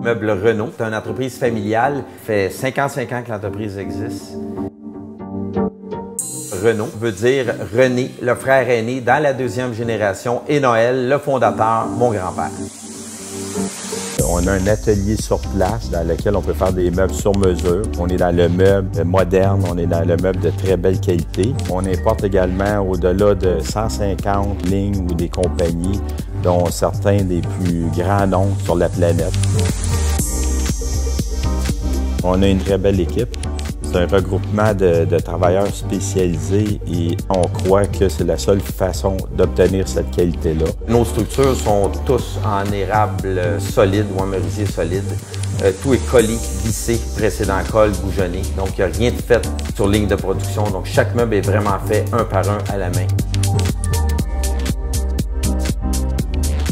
Meubles Renault, c'est une entreprise familiale. Ça fait 55 ans que l'entreprise existe. Renault veut dire René, le frère aîné dans la deuxième génération, et Noël, le fondateur, mon grand-père. On a un atelier sur place dans lequel on peut faire des meubles sur mesure. On est dans le meuble moderne, on est dans le meuble de très belle qualité. On importe également au-delà de 150 lignes ou des compagnies, dont certains des plus grands noms sur la planète. On a une très belle équipe. C'est un regroupement de travailleurs spécialisés et on croit que c'est la seule façon d'obtenir cette qualité-là. Nos structures sont tous en érable solide ou en merisier solide. Tout est collé, vissé, précédent colle, bougeonné. Donc, il n'y a rien de fait sur ligne de production. Donc, chaque meuble est vraiment fait un par un à la main.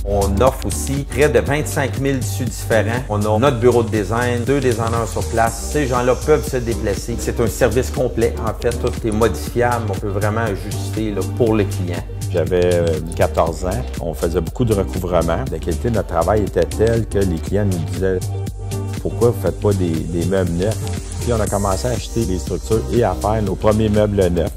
On offre aussi près de 25 000 tissus différents. On a notre bureau de design, 2 designers sur place. Ces gens-là peuvent se déplacer. C'est un service complet. En fait, tout est modifiable. On peut vraiment ajuster là, pour le client. J'avais 14 ans. On faisait beaucoup de recouvrement. La qualité de notre travail était telle que les clients nous disaient « Pourquoi vous ne faites pas des meubles neufs? » Puis on a commencé à acheter des structures et à faire nos premiers meubles neufs.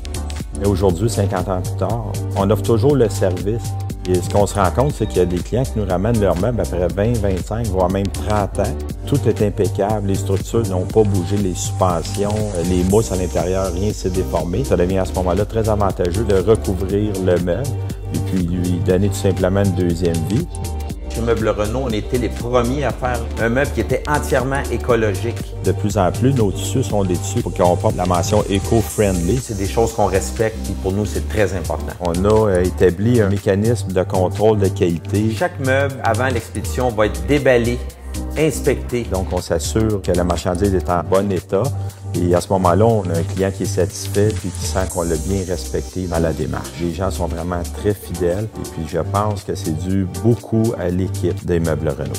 Et aujourd'hui, 50 ans plus tard, on offre toujours le service. Et ce qu'on se rend compte, c'est qu'il y a des clients qui nous ramènent leurs meubles après 20, 25, voire même 30 ans. Tout est impeccable, les structures n'ont pas bougé, les suspensions, les mousses à l'intérieur, rien ne s'est déformé. Ça devient à ce moment-là très avantageux de recouvrir le meuble et puis lui donner tout simplement une deuxième vie. Chez Meubles Renault, on était les premiers à faire un meuble qui était entièrement écologique. De plus en plus, nos tissus sont des tissus qui ont la mention éco-friendly. C'est des choses qu'on respecte et pour nous, c'est très important. On a établi un mécanisme de contrôle de qualité. Chaque meuble, avant l'expédition, va être déballé, inspecté. Donc, on s'assure que la marchandise est en bon état. Et à ce moment-là, on a un client qui est satisfait et qui sent qu'on l'a bien respecté dans la démarche. Les gens sont vraiment très fidèles et puis je pense que c'est dû beaucoup à l'équipe des Meubles Renault.